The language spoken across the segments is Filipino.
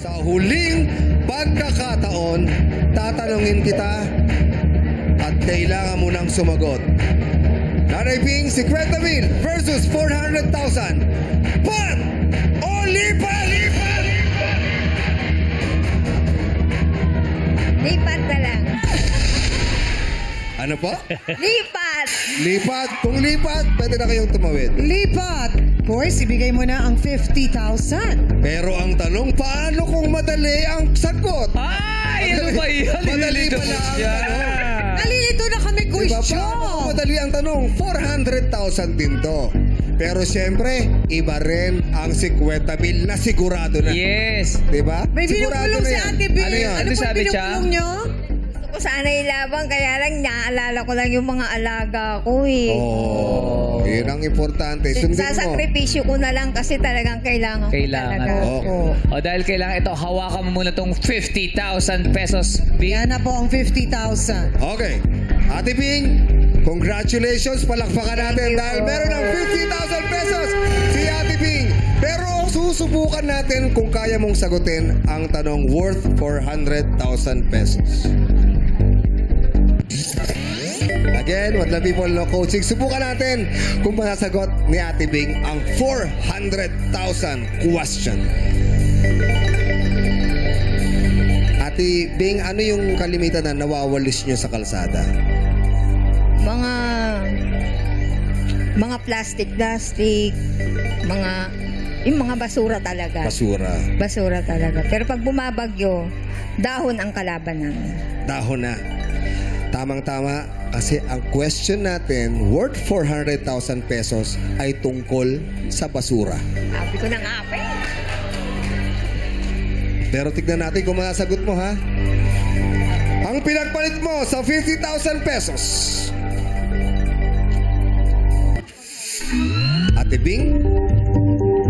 Sa huling pagkakataon, tatanungin kita at kailangan mo nang sumagot. Nanay Ping, 50,000 versus 400,000. Pat o lipat? Lipat na lang. Ano po? Lipat! Lipat. Kung lipat, pwede na kayong tumawid. Lipat! Of course, ibigay mo na ang 50,000. Pero ang tanong, paano kung madali ang sagot? Ay, ano ba yan? Madali pala ang tanong. Nalilito na kami, Diba, question. paano kung madali ang tanong? 400,000 din to. Pero siyempre, iba rin ang 50,000 na sigurado na. Yes. Diba? May Sigurado binupulong na si yan. Ate Bing. Ano yun? Ano po sabi siya? binupulong nyo? Gusto ko sana ilabang, kaya lang naaalala ko lang yung mga alaga ko eh. Oh, yun ang importante. Sundin mo. Sasakripisyo ko na lang kasi talagang kailangan ko Kailangan. talaga. Oo. O dahil kailangan ito, hawakan mo muna tong 50,000 pesos. Yan na po ang 50,000. Okay. Ate Bing, congratulations. Palakpakan natin dahil meron ng 50,000 pesos si Ate Bing. Pero susubukan natin kung kaya mong sagutin ang tanong worth 400,000 pesos. Again, Madlang People No Coaching. Subukan natin kung masasagot ni Ate Bing ang 400,000 question. Ate Bing, ano yung kalimitan na nawawalis nyo sa kalsada? Mga plastic, yung mga basura talaga. Basura. Basura talaga. Pero pag bumabagyo, dahon ang kalaban namin. Dahon na. Tamang-tama kasi ang question natin worth 400,000 pesos ay tungkol sa basura. Sabi ko na nga pa eh. Pero tignan natin kung masasagot mo, ha? Ang pinagpalit mo sa 50,000 pesos. Ate Bing,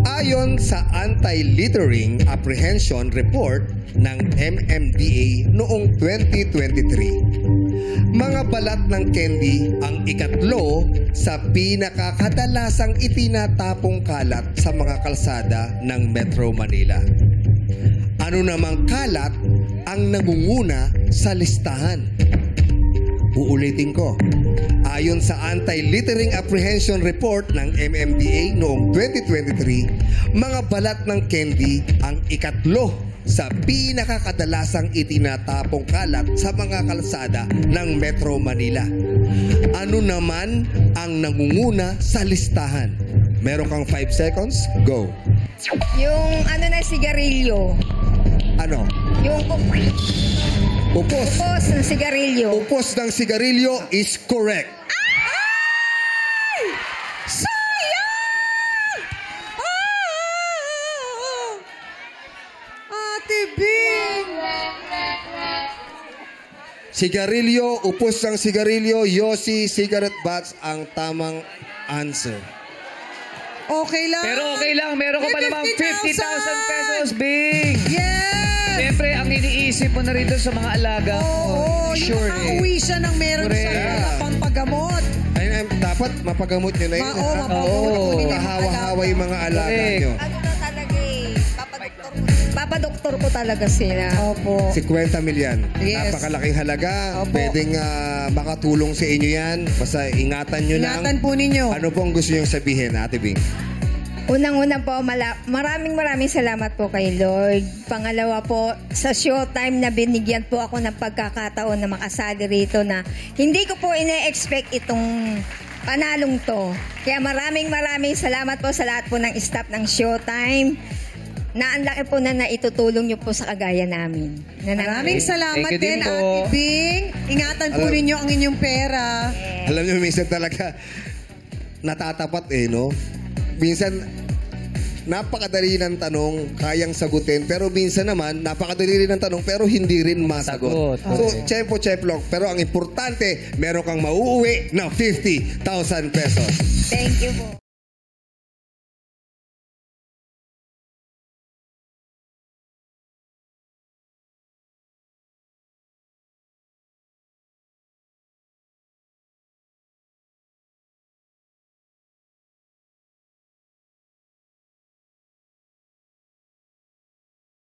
ayon sa Anti-Littering Apprehension Report ng MMDA noong 2023, mga balat ng candy ang ikatlo sa pinakakadalasang itinatapong kalat sa mga kalsada ng Metro Manila. Ano namang kalat ang nangunguna sa listahan? Uulitin ko. Ayon sa Anti-Littering Apprehension Report ng MMDA noong 2023, mga balat ng candy ang ikatlo sa pinakakadalasang itinatapong kalat sa mga kalsada ng Metro Manila. Ano naman ang nangunguna sa listahan? Meron kang 5 seconds. Go. Yung sigarilyo. Ano? Yung Upos. upos ng sigarilyo. Upos ng sigarilyo is correct. Ay! Sayang! Ate Bing! Sigarilyo, upos ng sigarilyo, Yossi, cigarette butts ang tamang answer. Okay lang. Pero okay lang, meron ka pa May namang 50,000 50,000 pesos, Bing. Yes! Siyempre, ang iniisip mo na rito sa mga alaga mo. Oo, yung Sure makauwi siya ng meron Correct. siya pampagamot. Ay, dapat mapagamot nyo na yun. Oo, mapagamot Oo. kunin yung mga Kahawa-hawa yung mga alaga Correct. nyo. Ano na talaga eh. Papadoktor ko talaga sila. Opo. 50 milyan. Yes. Napakalaking halaga. Opo. Pwedeng makatulong sa inyo yan. Basta ingatan nyo lang. Ingatan po ninyo. Ano pong gusto nyo sabihin, Ate Bing? Unang-una po, maraming salamat po kay Lord. Pangalawa po, sa showtime na binigyan po ako ng pagkakataon na makasali rito na hindi ko po ine-expect itong panalong to. Kaya maraming salamat po sa lahat po ng staff ng showtime na ang laki po na naitutulong nyo po sa kagaya namin. Maraming salamat Thank you din din, po. Ate Bing. Ingatan po ninyo ang inyong pera. Alam nyo, minsan talaga natatapat no? Minsan, napakadali ng tanong, kayang sagutin. Pero minsan naman, napakadali rin ng tanong, pero hindi rin masagot. Sagot. So, tsempo-tsemplok. Pero ang importante, meron kang mauuwi na 50,000 pesos. Thank you po.